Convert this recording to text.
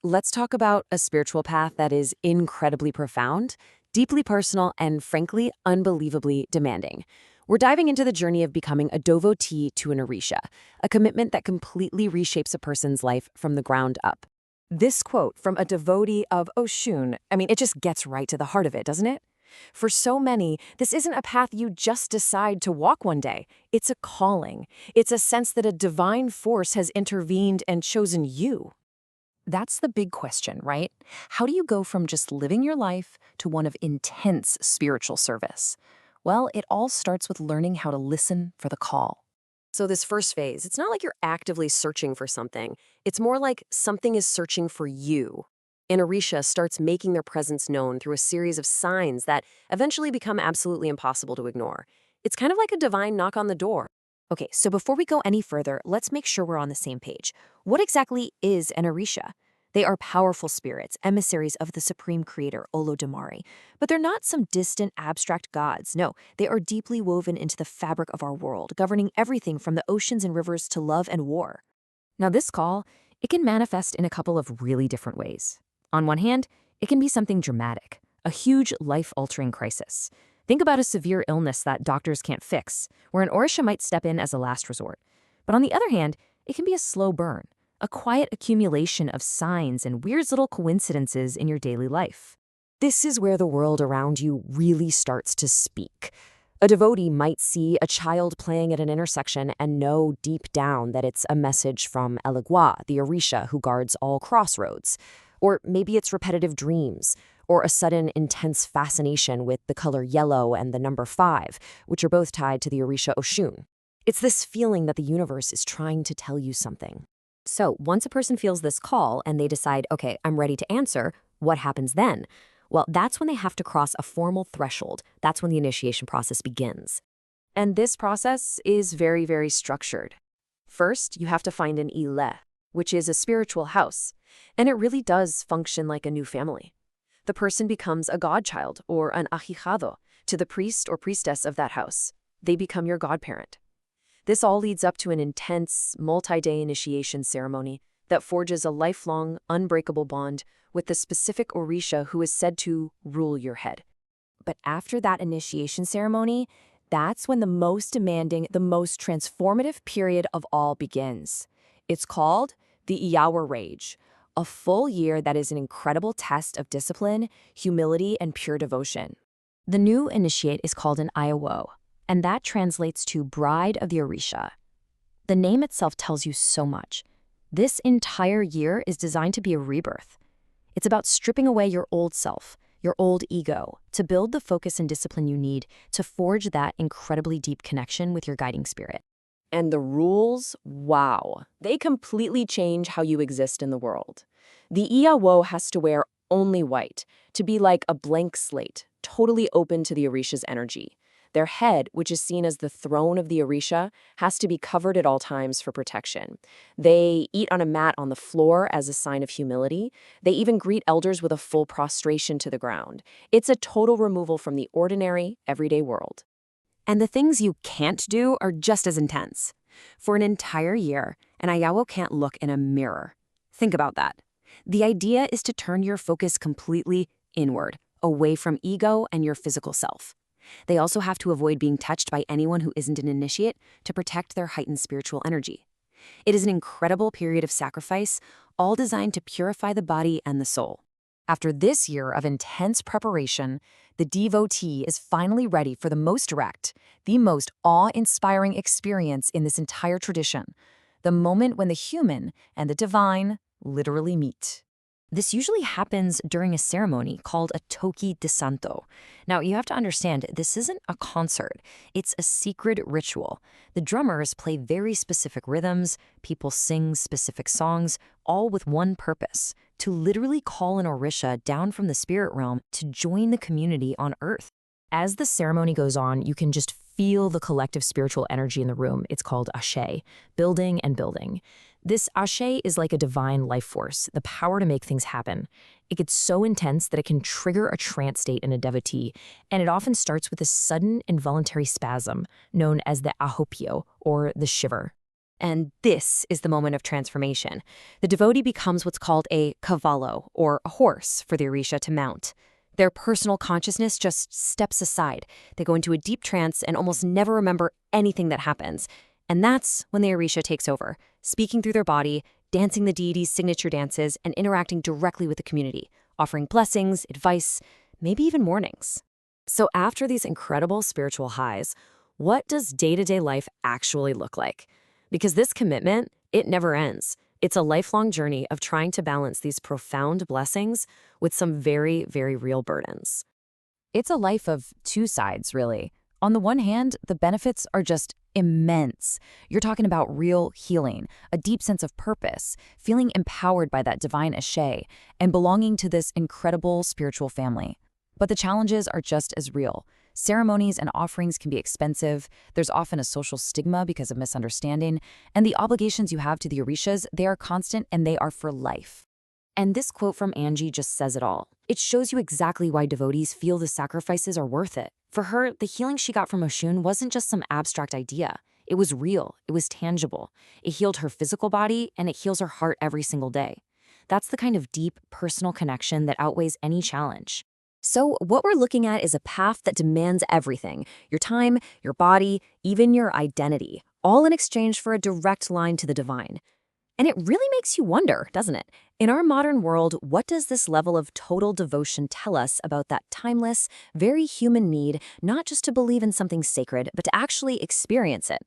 Let's talk about a spiritual path that is incredibly profound, deeply personal, and frankly, unbelievably demanding. We're diving into the journey of becoming a devotee to an Orisha, a commitment that completely reshapes a person's life from the ground up. This quote from a devotee of Oshun, it just gets right to the heart of it, doesn't it? For so many, this isn't a path you just decide to walk one day. It's a calling. It's a sense that a divine force has intervened and chosen you. That's the big question, right? How do you go from just living your life to one of intense spiritual service? Well, it all starts with learning how to listen for the call. So this first phase, it's not like you're actively searching for something. It's more like something is searching for you. An Orisha starts making their presence known through a series of signs that eventually become absolutely impossible to ignore. It's kind of like a divine knock on the door. Okay, so before we go any further, let's make sure we're on the same page. What exactly is an Orisha? They are powerful spirits, emissaries of the Supreme Creator, Olodumare. But they're not some distant, abstract gods. No, they are deeply woven into the fabric of our world, governing everything from the oceans and rivers to love and war. Now, this call, it can manifest in a couple of really different ways. On one hand, it can be something dramatic, a huge life-altering crisis. Think about a severe illness that doctors can't fix, where an Orisha might step in as a last resort. But on the other hand, it can be a slow burn, a quiet accumulation of signs and weird little coincidences in your daily life. This is where the world around you really starts to speak. A devotee might see a child playing at an intersection and know deep down that it's a message from Eligwa, the Orisha who guards all crossroads. Or maybe it's repetitive dreams, or a sudden intense fascination with the color yellow and the number 5, which are both tied to the Orisha Oshun. It's this feeling that the universe is trying to tell you something. So once a person feels this call and they decide, okay, I'm ready to answer, what happens then? Well, that's when they have to cross a formal threshold. That's when the initiation process begins. And this process is very, very structured. First, you have to find an ile, which is a spiritual house, and it really does function like a new family. The person becomes a godchild or an ahijado to the priest or priestess of that house. They become your godparent. This all leads up to an intense, multi-day initiation ceremony that forges a lifelong, unbreakable bond with the specific Orisha who is said to rule your head. But after that initiation ceremony, that's when the most demanding, the most transformative period of all begins. It's called the Iyawa Rage, a full year that is an incredible test of discipline, humility, and pure devotion. The new initiate is called an Iyawo, and that translates to Bride of the Orisha. The name itself tells you so much. This entire year is designed to be a rebirth. It's about stripping away your old self, your old ego, to build the focus and discipline you need to forge that incredibly deep connection with your guiding spirit. And the rules, wow, they completely change how you exist in the world. The Iyawo has to wear only white, to be like a blank slate, totally open to the Orisha's energy. Their head, which is seen as the throne of the Orisha, has to be covered at all times for protection. They eat on a mat on the floor as a sign of humility. They even greet elders with a full prostration to the ground. It's a total removal from the ordinary, everyday world. And the things you can't do are just as intense. For an entire year, an Iyawo can't look in a mirror. Think about that. The idea is to turn your focus completely inward, away from ego and your physical self. They also have to avoid being touched by anyone who isn't an initiate to protect their heightened spiritual energy. It is an incredible period of sacrifice, all designed to purify the body and the soul. After this year of intense preparation, the devotee is finally ready for the most direct, the most awe-inspiring experience in this entire tradition, the moment when the human and the divine literally meet. This usually happens during a ceremony called a toki de santo. Now, you have to understand, this isn't a concert. It's a secret ritual. The drummers play very specific rhythms, people sing specific songs, all with one purpose, to literally call an Orisha down from the spirit realm to join the community on Earth. As the ceremony goes on, you can just feel the collective spiritual energy in the room. It's called ashe, building and building. This ashe is like a divine life force, the power to make things happen. It gets so intense that it can trigger a trance state in a devotee, and it often starts with a sudden involuntary spasm known as the ahopio, or the shiver. And this is the moment of transformation. The devotee becomes what's called a cavallo, or a horse, for the Orisha to mount. Their personal consciousness just steps aside. They go into a deep trance and almost never remember anything that happens. And that's when the Orisha takes over, speaking through their body, dancing the deity's signature dances, and interacting directly with the community, offering blessings, advice, maybe even warnings. So after these incredible spiritual highs, what does day-to-day life actually look like? Because this commitment, it never ends. It's a lifelong journey of trying to balance these profound blessings with some very, very real burdens. It's a life of two sides, really. On the one hand, the benefits are just immense. You're talking about real healing, a deep sense of purpose, feeling empowered by that divine ashe, and belonging to this incredible spiritual family. But the challenges are just as real. Ceremonies and offerings can be expensive, there's often a social stigma because of misunderstanding, and the obligations you have to the Orishas, they are constant and they are for life. And this quote from Angie just says it all. It shows you exactly why devotees feel the sacrifices are worth it. For her, the healing she got from Oshun wasn't just some abstract idea. It was real, it was tangible. It healed her physical body, and it heals her heart every single day. That's the kind of deep, personal connection that outweighs any challenge. So what we're looking at is a path that demands everything, your time, your body, even your identity, all in exchange for a direct line to the divine. And it really makes you wonder, doesn't it? In our modern world, what does this level of total devotion tell us about that timeless, very human need, not just to believe in something sacred, but to actually experience it?